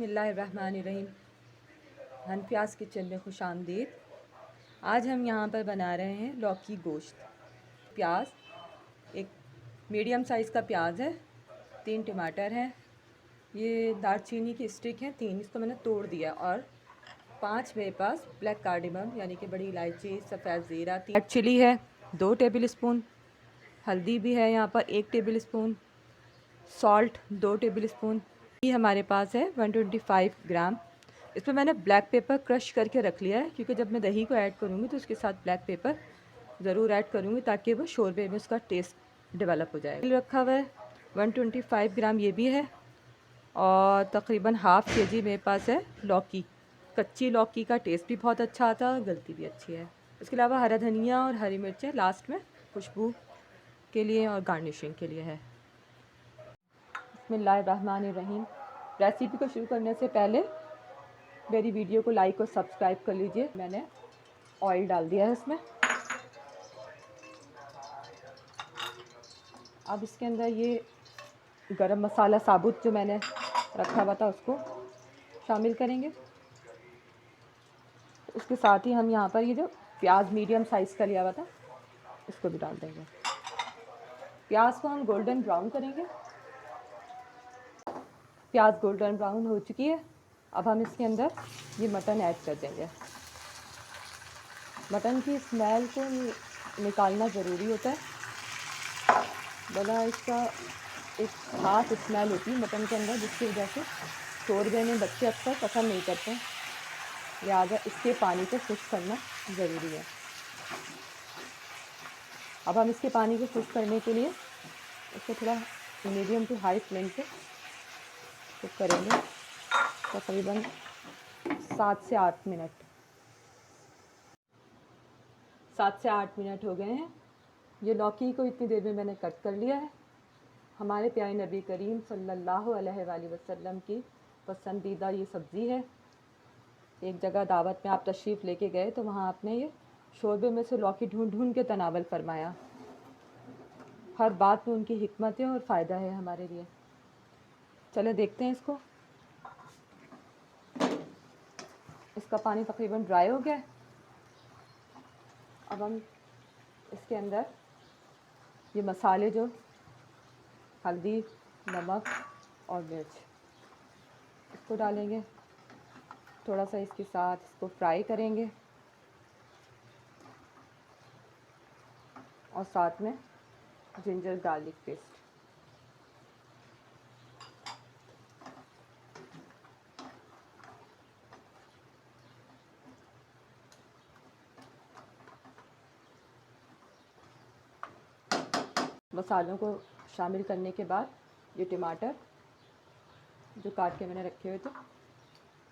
बिस्मिल्लाहिर्रहमानिर्रहीम। हनफियाज़ किचन में खुश आमदीद। आज हम यहाँ पर बना रहे हैं लौकी गोश्त। प्याज, एक मीडियम साइज़ का प्याज है, 3 टमाटर हैं, ये दालचीनी की स्टिक है 3, इसको मैंने तोड़ दिया, और 5 मेरे पास ब्लैक कार्डिमम यानी कि बड़ी इलायची, सफ़ेद ज़ीरा, 3 रेड चिली है, 2 टेबल स्पून, हल्दी भी है यहाँ पर 1 table spoon, salt 2 table spoon. ये हमारे पास है 125 ग्राम। इसमें मैंने ब्लैक पेपर क्रश करके रख लिया है, क्योंकि जब मैं दही को ऐड करूँगी तो उसके साथ ब्लैक पेपर ज़रूर ऐड करूँगी, ताकि वो शोरबे में उसका टेस्ट डेवलप हो जाएगा। रखा हुआ है 125 ग्राम ये भी है, और तकरीबन हाफ़ केजी मेरे पास है लौकी। कच्ची लौकी का टेस्ट भी बहुत अच्छा आता है और गलती भी अच्छी है। इसके अलावा हरा धनिया और हरी मिर्चें लास्ट में खुशबू के लिए और गार्निशिंग के लिए है। बिस्मिल्लाहिर्रहमानिर्रहीम। रेसिपी को शुरू करने से पहले मेरी वीडियो को लाइक और सब्सक्राइब कर लीजिए। मैंने ऑयल डाल दिया है इसमें। अब इसके अंदर ये गरम मसाला साबुत जो मैंने रखा हुआ था उसको शामिल करेंगे। उसके साथ ही हम यहाँ पर ये जो प्याज मीडियम साइज़ का लिया हुआ था इसको भी डाल देंगे। प्याज को हम गोल्डन ब्राउन करेंगे। प्याज गोल्डन ब्राउन हो चुकी है। अब हम इसके अंदर ये मटन ऐड कर देंगे। मटन की स्मेल को निकालना ज़रूरी होता है, वरना इसका एक ख़ास स्मेल होती है मटन के अंदर, जिसकी वजह से शोरबे में बच्चे अक्सर पसंद नहीं करते, लिहाजा इसके पानी को खुश्क करना ज़रूरी है। अब हम इसके पानी को खुश्क करने के लिए इसको थोड़ा मीडियम टू हाई फ्लेम पे कुक करेंगे, तकरीबन 7 से 8 मिनट। 7 से 8 मिनट हो गए हैं। ये लौकी को इतनी देर में मैंने कट कर लिया है। हमारे प्यारे नबी करीम सल्लल्लाहु अलैहि वसल्लम की पसंदीदा ये सब्ज़ी है। एक जगह दावत में आप तशरीफ़ लेके गए तो वहाँ आपने ये शोरबे में से लौकी ढूंढ ढूंढ के तनावल फरमाया। हर बात में उनकी हिकमत है और फ़ायदा है हमारे लिए। चले देखते हैं इसको। इसका पानी तकरीबन ड्राई हो गया है। अब हम इसके अंदर ये मसाले जो हल्दी, नमक और मिर्च इसको डालेंगे। थोड़ा सा इसके साथ इसको फ्राई करेंगे, और साथ में जिंजर गार्लिक पेस्ट। मसालों को शामिल करने के बाद ये टमाटर जो काट के मैंने रखे हुए थे,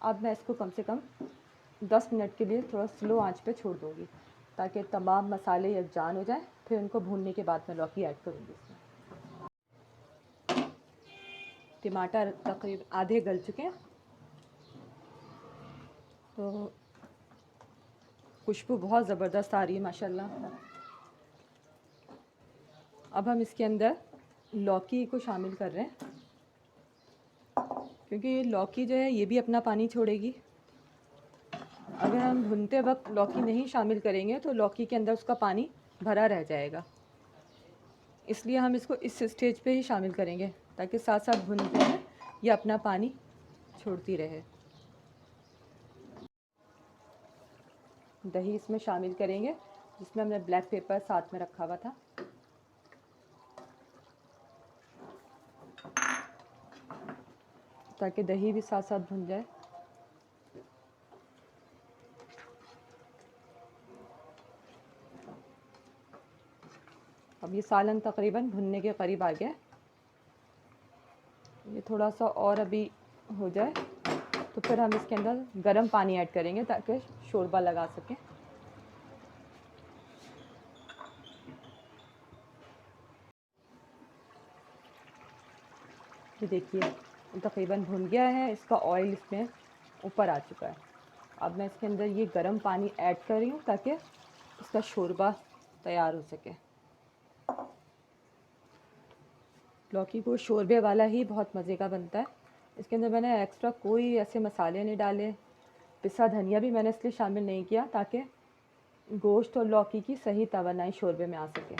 अब मैं इसको कम से कम 10 मिनट के लिए थोड़ा स्लो आंच पे छोड़ दूँगी, ताकि तमाम मसाले यकजान हो जाएं। फिर उनको भूनने के बाद मैं लौकी ऐड करूँगी इसमें। टमाटर तकरीबन आधे गल चुके हैं, तो खुशबू बहुत ज़बरदस्त आ रही है माशाल्लाह। अब हम इसके अंदर लौकी को शामिल कर रहे हैं, क्योंकि ये लौकी जो है ये भी अपना पानी छोड़ेगी। अगर हम भूनते वक्त लौकी नहीं शामिल करेंगे तो लौकी के अंदर उसका पानी भरा रह जाएगा, इसलिए हम इसको इस स्टेज पे ही शामिल करेंगे, ताकि साथ साथ भूनते हैं ये अपना पानी छोड़ती रहे। दही इसमें शामिल करेंगे, जिसमें हमने ब्लैक पेपर साथ में रखा हुआ था। ताकि दही भी साथ साथ भुन जाए। अब ये सालन तकरीबन भुनने के करीब आ गया। ये थोड़ा सा और अभी हो जाए तो फिर हम इसके अंदर गर्म पानी ऐड करेंगे, ताकि शोरबा लगा सकें। ये देखिए तकरीबन भुन गया है, इसका ऑयल इसमें ऊपर आ चुका है। अब मैं इसके अंदर ये गर्म पानी ऐड कर रही हूँ, ताकि इसका शोरबा तैयार हो सके। लौकी को शोरबे वाला ही बहुत मज़े का बनता है, इसके अंदर मैंने एक्स्ट्रा कोई ऐसे मसाले नहीं डाले। पिसा धनिया भी मैंने इसलिए शामिल नहीं किया ताकि गोश्त और लौकी की सही तवानाई शोरबे में आ सके।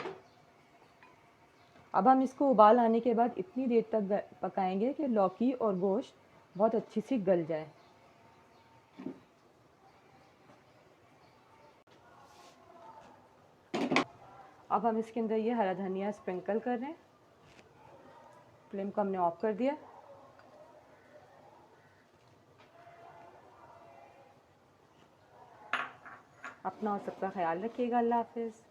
अब हम इसको उबाल आने के बाद इतनी देर तक पकाएंगे कि लौकी और गोश्त बहुत अच्छी सी गल जाए। अब हम इसके अंदर ये हरा धनिया स्प्रिंकल कर रहे हैं। फ्लेम को हमने ऑफ कर दिया। अपना और सबका ख्याल रखिएगा। अल्लाह हाफिज़।